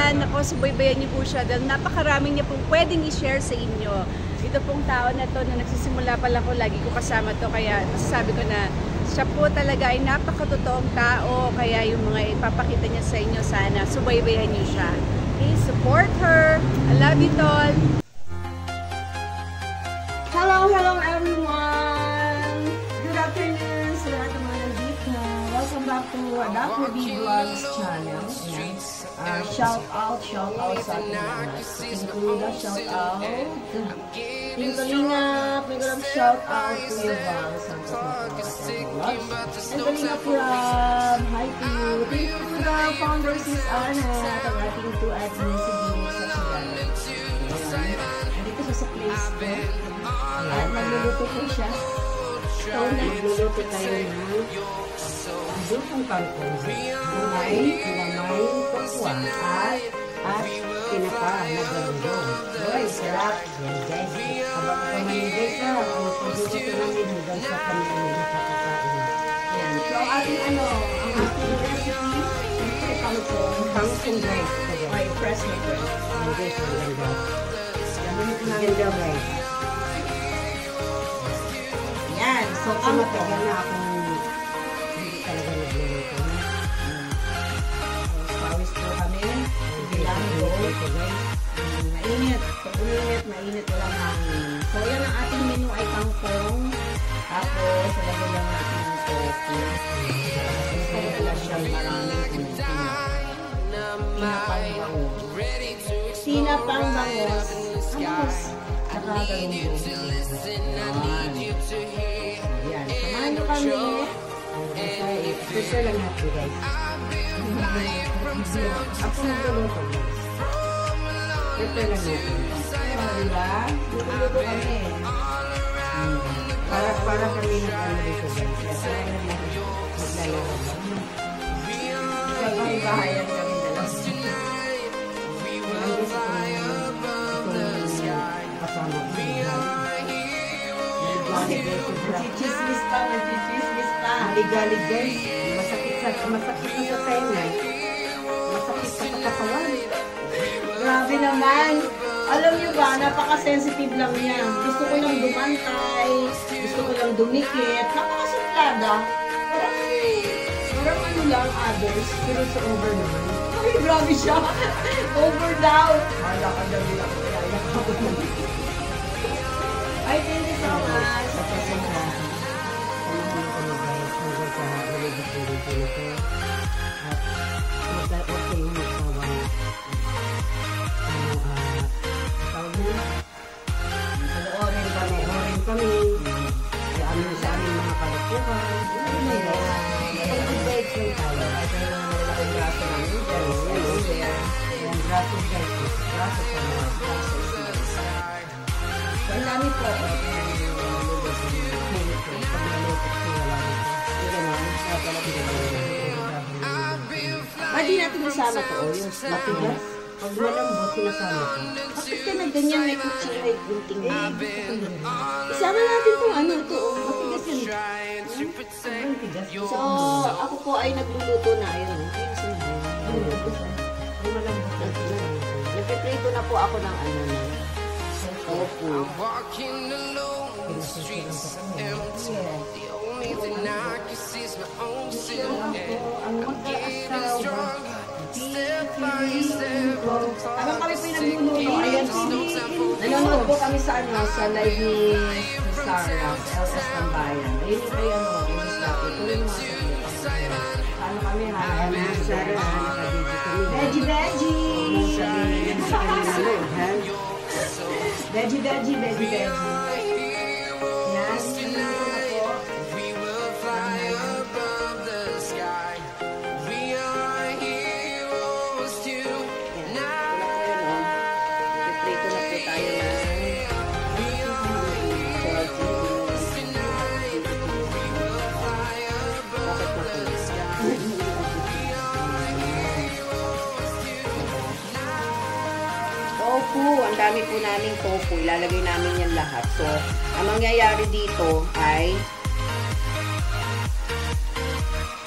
yan. Ako, subaybayan niyo po siya dahil napakarami niya pong pwedeng i-share sa inyo. Ito pong tao na to na nagsisimula pa lang ko, lagi ko kasama to. Kaya masasabi ko na siya po talaga ay napakatotoong tao. Kaya yung mga ipapakita niya sa inyo, sana subaybayan niyo siya. Okay, support her. I love you, Tol. Hello everyone! Good afternoon sa lahat ng mga nandito. Welcome back to Adaptive Vlogs channel. Shout out sa ating mga Pintuda, shout out Pintulinga, shout out to your vlogs sa ating vlogs. And Kalinga Prab, hi to you. Thank you to the founder sis Anna at ang ating 2 admins sa Gimik sa Chagano. Nandito siya sa place ko. At nagluluto ko siya. So, nagluluto tayo ng lutong kangkong. May pakwa at pinapa na galunggong. Boy, sarap. Yan guys. Habang ito namin guys ha. Ang pagluto namin hanggang sa kami nakakakain. Yan. So, ang ating recipe, kangkong guys. May press na guys. Ang guys, ang ganda. Ang ganda guys. Yan. So, matagal na akong hindi talaga nagluluto. Pawis po kami. Sige lang po. Mainit. Pag uminit, mainit walang hangin. So, yan ang ating menu ay kangkong. Tapos, lagyan lang natin ng tofu. Kaya lang siyang maraming sinapang bangos. Tapos, nakagalunggong. Yan. Samahan nyo kami. Prepare lang natin guys. Ako nagluluto guys. Prepare lang natin. Diba? Luto kami. Para kami nag-ano dito guys. Kaya maglalaro. Sa bahay-bahayan kami dalawa. Kasama ko. Nagchichismis pa. Ligalig guys. Masakit na sa tenga. Masakit sa katawan. Grabe naman. Alam nyo ba, napaka-sensitive lang niya. Gusto ko lang dumantay. Gusto ko lang dumikit. Napaka-suplada. Parang ano lang others. Pero sa over naman. Ay, grabe siya. Over daw. Wala ka daw nila. Ay, thank you so much. Orin kami. Sa aming mga kalupuhan. Pag-bake lang tayo. Ito yung mga malaking braso namin. Yung braso guys. Braso sa mga braso. So, ang dami po. Pwede natin isama to o yung matigas. Pag malambot, sinasama to. Bakit ka na ganyan may kutsing may gunting na? Isama natin itong ano ito o. Matigas yan. Matigas. So, ako po ay nagluluto na. Ayun o. Ay malambot na. Nagpiprito na po ako ng ano na. Tofu. Ang mag-aasawa. Habang kami po yung nagluluto, ayan po. Nanonood po kami sa live ni Sarah, sa LS Tambayan. Ayun yung kayo tuloy mo sa ano kami ha? Sarah, Veggie! Veggie. Yan. Tofu, ang dami po naming tofu. Ilalagay namin yan lahat. So, ang mangyayari dito ay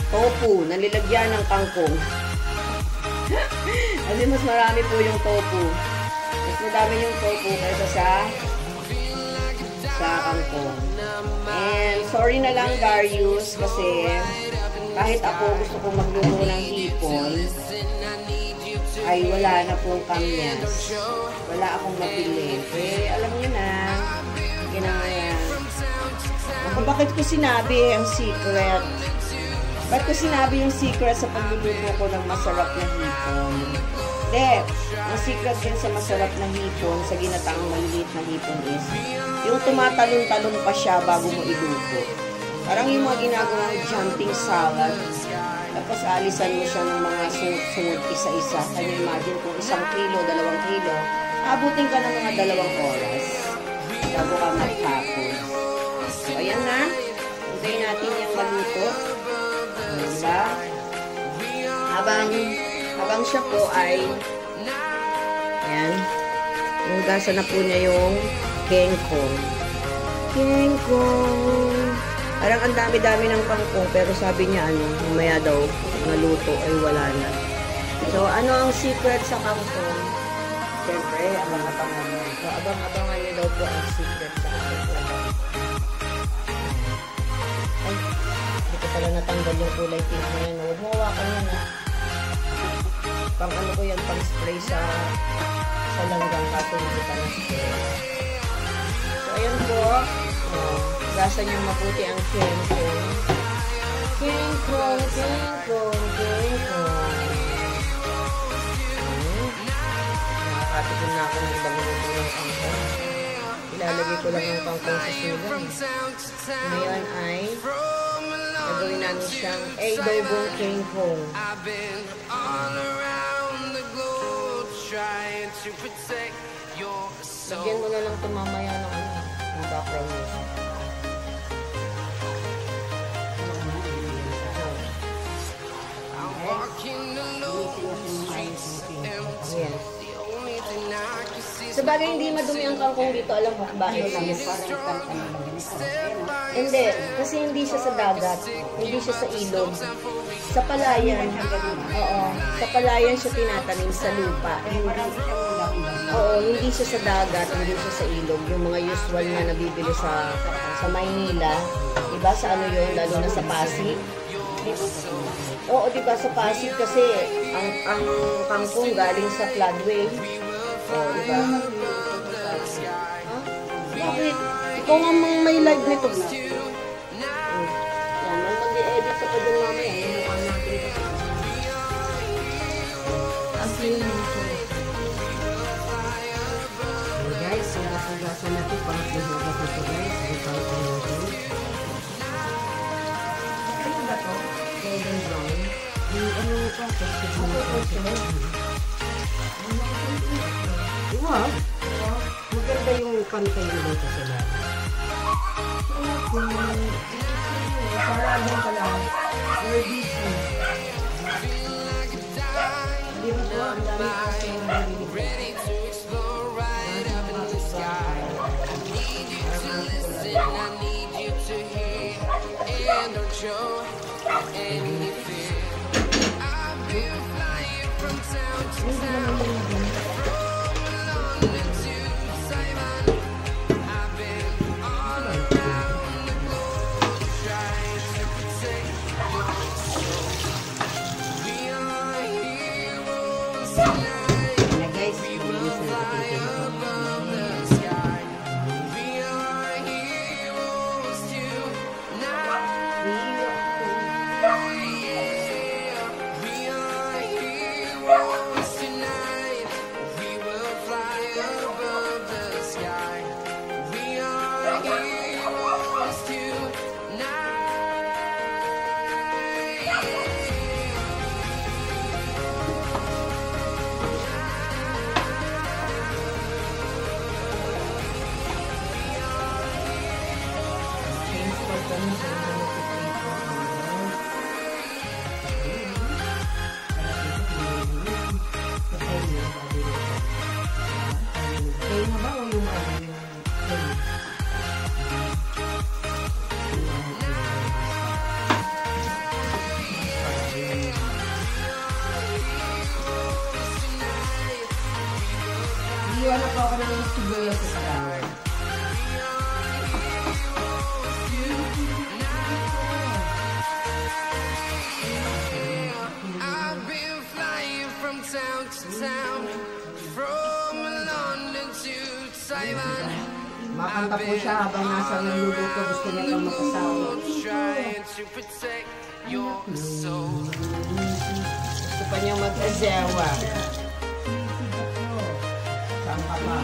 tofu, nalilagyan ng kangkong. Kasi mas marami po yung tofu. Mas madami yung tofu kaysa sa kangkong. And sorry na lang Darius kasi kahit ako gusto kong magluto ng hipon ay wala na pong kamyas. Wala akong mabili. Eh, alam niyo na, ginaya. Bakit ko sinabi ang secret? Bakit ko sinabi yung secret sa pagluluto ko ng masarap na hipon? Hindi. Ang secret din sa masarap na hipon, sa ginataang maliliit na hipon is, yung tumatalon-talon pa siya bago mo iluto. Parang yung mga ginagawang jumping salad. Tapos alisan mo siya ng mga sunod-sunod isa-isa. Can you imagine kung 1 kilo, 2 kilo, abutin ka ng mga 2 oras bago ka magtapos. So, ayan na. Hintayin natin yung maluto. Diba? Habang siya po ay ayan. Hugasan na po niya yung kengkong. Parang ang dami-dami ng kangkong pero sabi niya mamaya daw naluto ay wala na. So ano ang secret sa kangkong? Siyempre, abang-abangan mo. So abang-abangan niyo daw po ang secret sa kangkong. Ay, hindi ko pala natanggal yung kulay pink na yan. Huwag mo hawakan yan ha. Pang ano ko yan, pang spray sa langgang kaso hindi pa na-spray. So ayan po. Gasa niyo mabuti ang kengkong. Kengkong. Nakakatikin na ako ng ibang luto ng kangkong. Ilalagay ko lang yung kangkong sa sulan. Ngayon ay gagawin namin siyang adobong kengkong. Lagyan mo na lang ito mamaya ng background music. Yes. Sabagay hindi madumi ang kangkong dito, alam mo kung bakit? Hindi, kasi hindi siya sa dagat, hindi siya sa ilog. Sa palayan, oo, sa palayan siya tinatanim sa lupa. Oo, hindi siya sa dagat, hindi siya sa ilog. Yung mga usual na nabibili sa Maynila, diba sa ano yun, lalo na sa Pasig. Oo, diba sa Pasig kasi ang kangkong galing sa floodway. Oo, diba? Bakit? Ikaw nga may live nito na. Yan, mag-i-edit sa pa dun mamaya. Mukha natin kasi. Ang clean nito. Guys, hugasan natin. Parang hugas nito guys. Hugasan natin. Ano ba to? Golden brown. Yung ano ito? Wow! Maganda yung pantay nito sa sila. Parang pala. We're busy. Hindi mo po ang dami kasi ready to explore right up in the sky. I need you to listen, I need you to hear, and don't show any fear. I've been flying from town to town. Kuha na po ako ng sibuyas sa flour. I've been flying from town to town, from London to Taiwan. Makanta po siya habang nasa niluluto. Gusto niya pang makasawa. Trying to protect your soul. Gusto pa niya mag-asawa. Saan ka pa?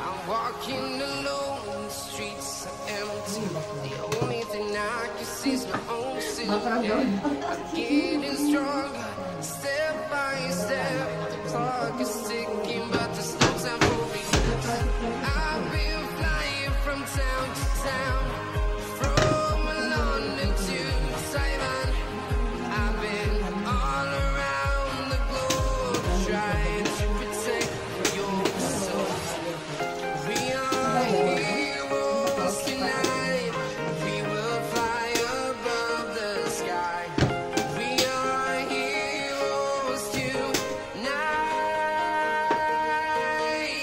I'm walking alone, the streets are empty. The only thing I can see is my own silhouette. I'm getting stronger, step by step. Clock is ticking, but there's no time for me. I've been flying from town to town, from London to Taiwan. I've been all around the globe, trying to protect your soul. We are heroes tonight. We will fly above the sky. We are heroes tonight.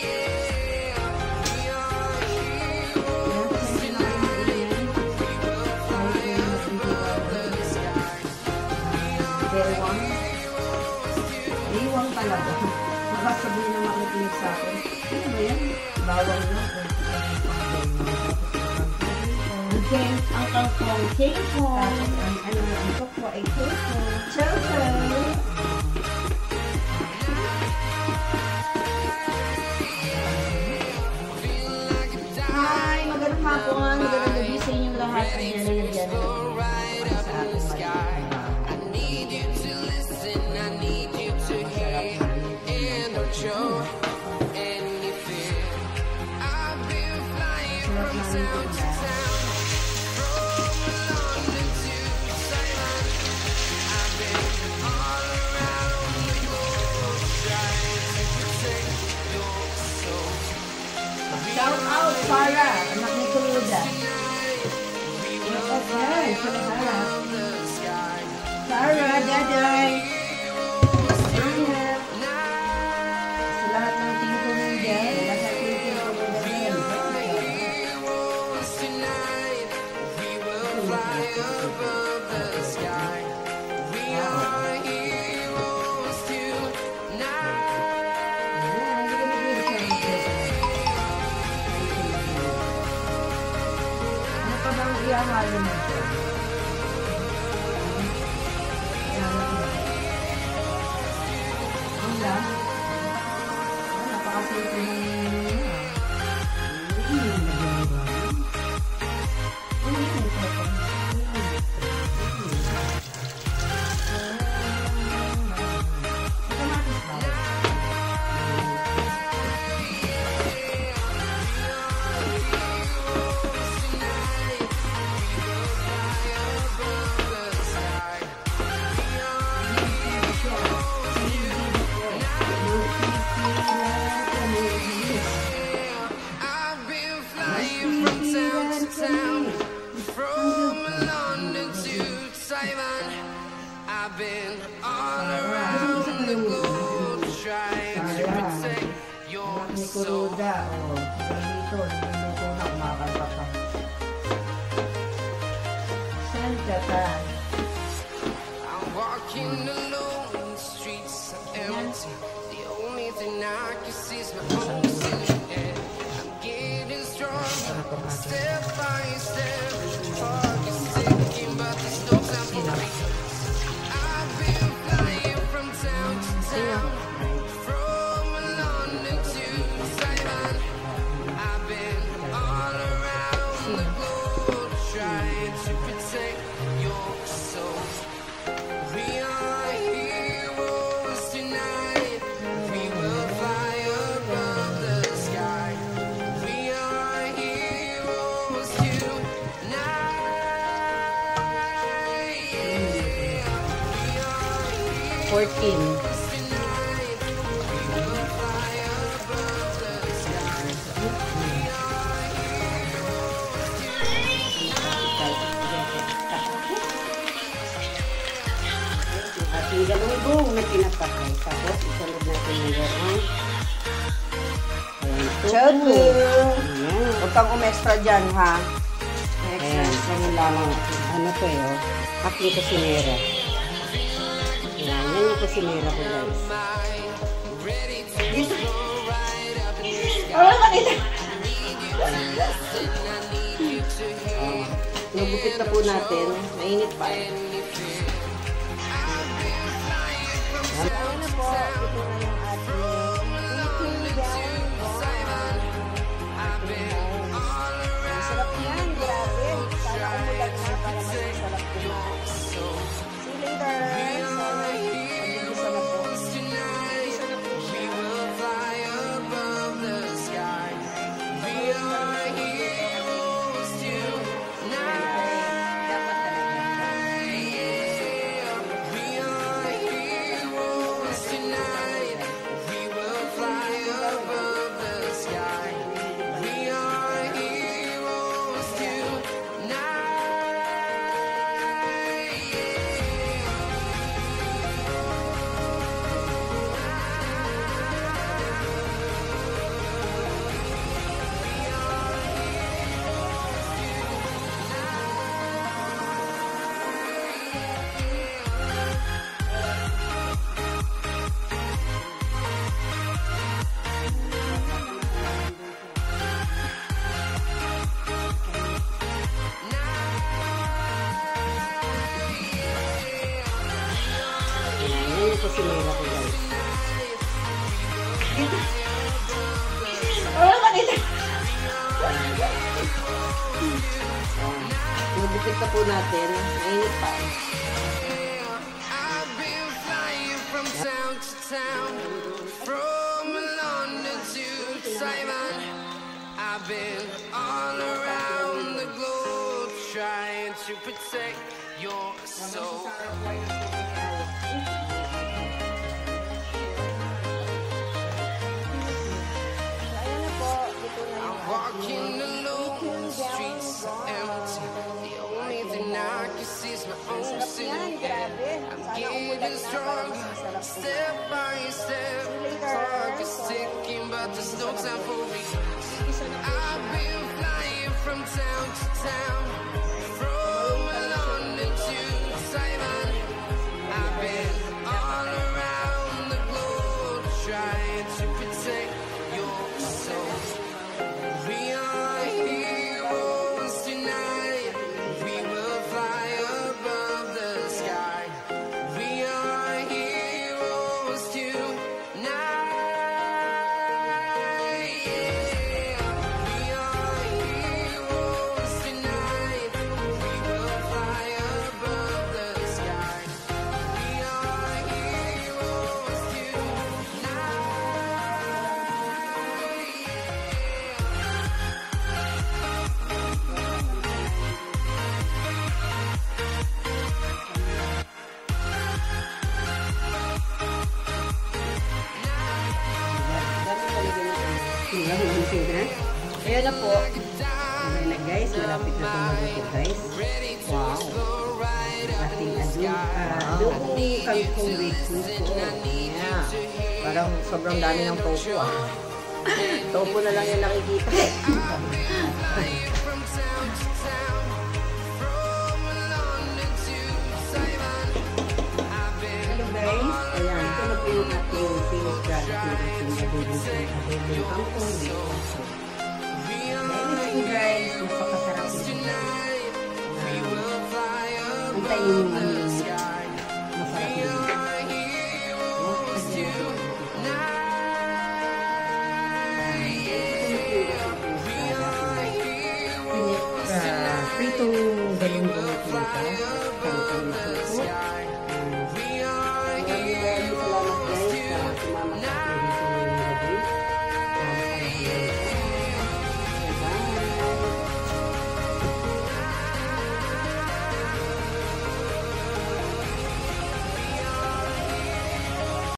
Yeah. We are heroes tonight. We will fly above the sky. Bewang. Bewang talaga. Makasabihin na makikinig sa akin. Ano ba yan? Bawang na. Okay, ang kangkong kekong. Ano na ang koko ay kekong. Ciao, ciao. Hi, magandang hapon. Magandang gabi sa inyong lahat. Ayan na nandiyan na Right up in the sky. I need you to listen. I need you to hear. And don't show any fear. I've been flying from town to town, from London to Taiwan. I've been all around the globe, trying to protect your soul. Shout out, Sarah. Anak ni Kuruda. We will Okay, fly Sarah. above the sky. Sarah, Daday. Heroes Anak. tonight. Sa lahat ng team ko nandiyan. Lahat ng team ko nandiyan. Heroes tonight. We will fly above the sky. We are heroes tonight. Ano pa bang iahalo mo? Ang lang? Napakasimple ng I've been flying from town to town, from London to Taiwan. I've been all around the globe, trying to protect your ni soul. Kuruda. O, dito, niluluto na kumakanta pa. Saan ka pa? I'm walking alone, the streets are empty. The only thing I can see is my own silhouette. I'm getting stronger, step by step. Clock is ticking, but there's no time for me. I've been flying from town to town, from London to Taiwan. I've been all around the globe, trying to protect your soul. We are heroes tonight. We will fly above the sky. We are heroes tonight. Yeah. We are 14. heroes tonight. We will fly above the sky. We are At yung galunggong na pinapakay. Tapos isunod natin yung gano'n. Choco. Ayan. Huwag kang umextra dyan, ha? Extra, Ayan. extra mo lamang. Ano to eh, oh. Akli kusinera. Ayan, yan yung kusinera ko, guys. Wala makita. Nagupit na po natin. Mainit pa. Ayun na po. Ito na yung ating Ang sarap yan. Grabe. Sana umulan na para mas masarap kumain. See you later. Sana mag-ibisa na po. Mag-ibisa na po siya. Dapat talaga. Ayan, yan yung kusinera ko, guys. Wala makita. Nagupit na po natin. Mainit pa. I've been flying from town to town, from London to Taiwan. I've been all around the globe trying to protect your soul. Ayun na po. Ito na yung Walking alone, the streets are empty. The only thing I can see is my own yan. silhouette. Grabe. I'm Sana umulan getting na para stronger, mas masarap kumain. step by step. Clock is ticking, but there's no time for me. I've been flying from town to town, from London to Taiwan. I've been all around the globe trying to protect your soul. We are heroes tonight. We will fly above the sky. We are heroes tonight. Yeah. We are heroes tonight. We will fly above the sky. We are heroes tonight. Ayan na po. Ayan na, guys. Malapit na itong maluto, guys. Wow. Ating adobong kangkong with puso. Yeah. Parang sobrang dami ng tofu, ah. Tofu na lang yung nakikita. Hello guys. Ayan, ito na po yung ating finished product na ating adobong kangkong with puso. Thank you guys. Napakasarap ito. Antayin yung ano